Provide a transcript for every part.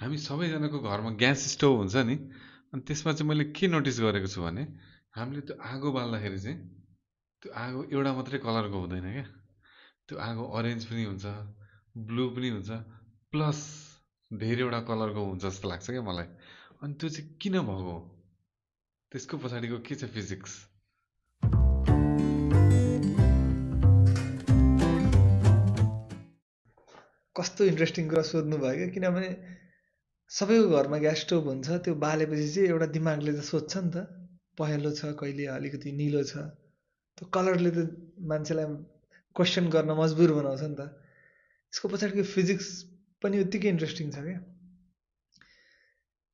हामी सबैजनाको घरमा ग्यास स्टोभ हुन्छ नि, अनि त्यसमा चाहिँ मैले के नोटिस गरेको छु भने हामीले त्यो आगो बाल्दाखेरि चाहिँ त्यो आगो एउटा मात्रै कलरको हुँदैन क्या। त्यो आगो अरेन्ज पनि हुन्छ, ब्लू पनि हुन्छ, प्लस धेरैवटा कलरको हुन्छ जस्तो लाग्छ क्या मलाई। अनि त्यो चाहिँ किन भएको हो, त्यसको पछाडिको के छ फिजिक्स? कस्तो इन्ट्रेस्टिङ कुरा सोध्नु भयो क्या, किनभने सबैको घरमा ग्यास स्टोभ हुन्छ, त्यो बालेपछि चाहिँ एउटा दिमागले त सोध्छ नि त, पहेँलो छ, कहिले अलिकति निलो छ, त्यो कलरले त मान्छेलाई क्वेसन गर्न मजबुर बनाउँछ नि त। यसको पछाडिको फिजिक्स पनि उत्तिकै इन्ट्रेस्टिङ छ क्या।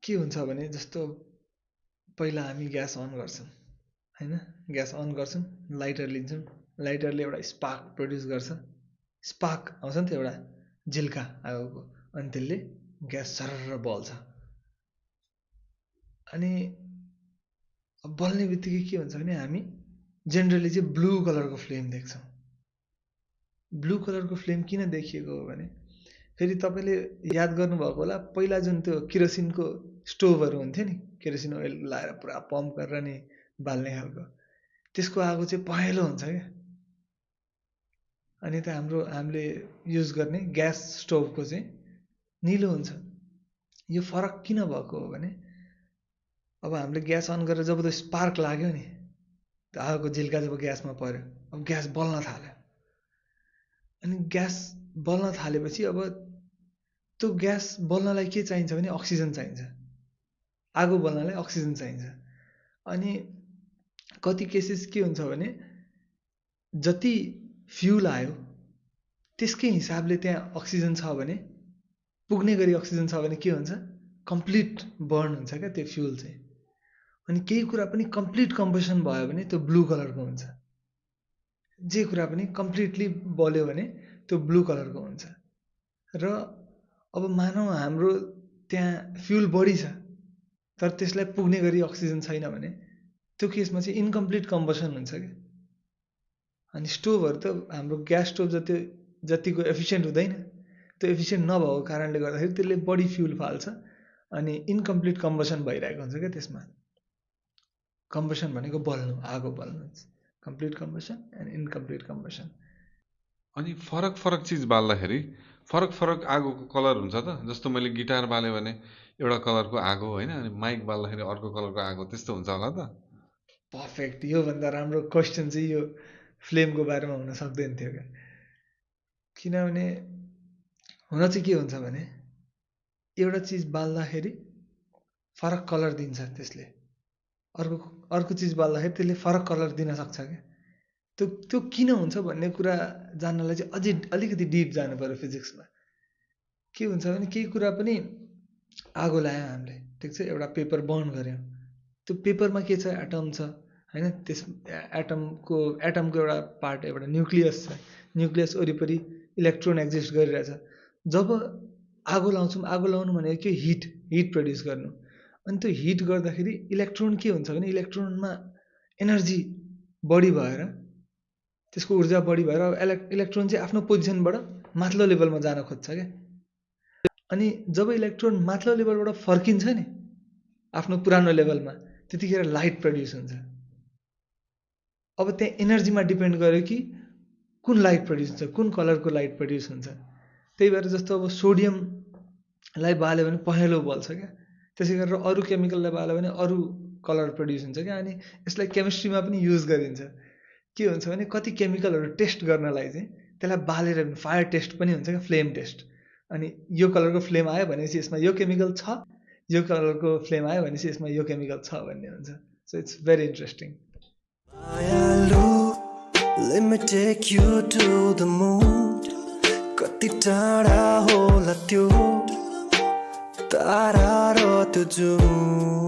के हुन्छ भने जस्तो पहिला हामी ग्यास अन गर्छौँ होइन, ग्यास अन गर्छौँ, लाइटर लिन्छौँ, लाइटरले एउटा स्पार्क प्रड्युस गर्छ, स्पार्क आउँछ नि त एउटा झिल्का आगोको, अनि त्यसले ग्यास सरर बल्छ। अनि बल्ने बित्तिकै के हुन्छ भने हामी जेनरली चाहिँ ब्लू कलरको फ्लेम देख्छौँ। ब्लू कलरको फ्लेम किन देखिएको हो भने फेरि तपाईँले याद गर्नुभएको होला, पहिला जुन त्यो केरोसिनको स्टोभहरू हुन्थ्यो नि, केरोसिन ओइल लाएर पुरा पम्प गरेर नि बाल्ने खालको, त्यसको आगो चाहिँ पहेँलो हुन्छ क्या। अनि त हामीले युज गर्ने ग्यास स्टोभको चाहिँ निलो हुन्छ। यो फरक किन भएको हो भने अब हामीले ग्यास अन गरेर जब त्यो स्पार्क लाग्यो नि, त्यो आगोको झिल्का जब ग्यासमा पर्यो, अब ग्यास बल्न थाल्यो। अनि ग्यास बल्न थालेपछि अब त्यो ग्यास बल्नलाई के चाहिन्छ भने अक्सिजन चाहिन्छ, आगो बल्नलाई अक्सिजन चाहिन्छ। अनि कति केसेस के हुन्छ भने जति फ्युल आयो त्यसकै हिसाबले त्यहाँ अक्सिजन छ भने, पुग्ने गरी अक्सिजन छ भने के हुन्छ, कम्प्लिट बर्न हुन्छ क्या त्यो फ्युल चाहिँ। अनि केही कुरा पनि कम्प्लिट कम्बसन भयो भने त्यो ब्लू कलरको हुन्छ, जे कुरा पनि कम्प्लिटली बल्यो भने त्यो ब्लू कलरको हुन्छ। र अब मानौँ हाम्रो त्यहाँ फ्युल बढी छ तर त्यसलाई पुग्ने गरी अक्सिजन छैन भने त्यो केसमा चाहिँ इन्कम्प्लिट कम्बसन हुन्छ क्या। अनि स्टोभहरू त हाम्रो ग्यास स्टोभ जतिको एफिसियन्ट हुँदैन, त्यो एफिसियन्ट नभएको कारणले गर्दाखेरि त्यसले बढी फ्युल फाल्छ अनि इन्कम्प्लिट कम्बसन भइरहेको हुन्छ क्या त्यसमा। कम्बसन भनेको बल्नु, आगो बल्नु, complete combustion and incomplete combustion. अनि फरक फरक चिज बाल्दाखेरि फरक फरक आगोको कलर हुन्छ त? जस्तो मैले गिटार बालेँ भने एउटा कलरको आगो होइन, अनि माइक बाल्दाखेरि अर्को कलरको आगो, त्यस्तो हुन्छ होला त? पर्फेक्ट, योभन्दा राम्रो क्वेसन चाहिँ यो फ्लेमको बारेमा हुन सक्दैन थियो क्या। किनभने हुन चाहिँ के हुन्छ भने एउटा चिज बाल्दाखेरि फरक कलर दिन्छ त्यसले, अर्को चिज बाल्दाखेरि त्यसले फरक कलर दिन सक्छ क्या। त्यो किन हुन्छ भन्ने कुरा जान्नलाई चाहिँ अझै अलिकति डिप जानु पर्यो फिजिक्समा। के हुन्छ भने केही कुरा पनि आगो लायो हामीले, ठिक छ, एउटा पेपर बर्न गऱ्यौँ, त्यो पेपरमा के छ, एटम छ होइन, त्यस एटमको एउटा पार्ट, एउटा न्युक्लियस छ, न्युक्लियस वरिपरि इलेक्ट्रोन एक्जिस्ट गरिरहेछ। जब आगो लाउँछौँ, आगो लाउनु भनेको के, हिट प्रड्युस गर्नु। अनि त्यो हिट गर्दाखेरि इलेक्ट्रोन के हुन्छ भने इलेक्ट्रोनमा एनर्जी बढी भएर, त्यसको ऊर्जा बढी भएर इलेक्ट्रोन चाहिँ आफ्नो पोजिसनबाट माथिल्लो लेभलमा जान खोज्छ क्या। अनि जब इलेक्ट्रोन माथिल्लो लेभलबाट फर्किन्छ नि आफ्नो पुरानो लेभलमा, त्यतिखेर लाइट प्रड्युस हुन्छ। अब त्यहाँ एनर्जीमा डिपेन्ड गर्यो कि कुन लाइट प्रड्युस हुन्छ, कुन कलरको लाइट प्रड्युस हुन्छ। त्यही भएर जस्तो अब सोडियमलाई बाल्यो भने पहेँलो बल्छ क्या, त्यसै गरेर अरू केमिकललाई बाल्यो भने अरू कलर प्रड्युस हुन्छ क्या। अनि यसलाई केमिस्ट्रीमा पनि युज गरिन्छ। के हुन्छ भने कति केमिकलहरू टेस्ट गर्नलाई चाहिँ त्यसलाई बालेर फायर टेस्ट पनि हुन्छ क्या, फ्लेम टेस्ट। अनि यो कलरको फ्लेम आयो भनेपछि यसमा यो केमिकल छ, यो कलरको फ्लेम आयो भनेपछि यसमा यो केमिकल छ भन्ने हुन्छ। So it's very interesting. Let me take you to the moon. कति टाढा होला त्यो तारा र त्यो जुन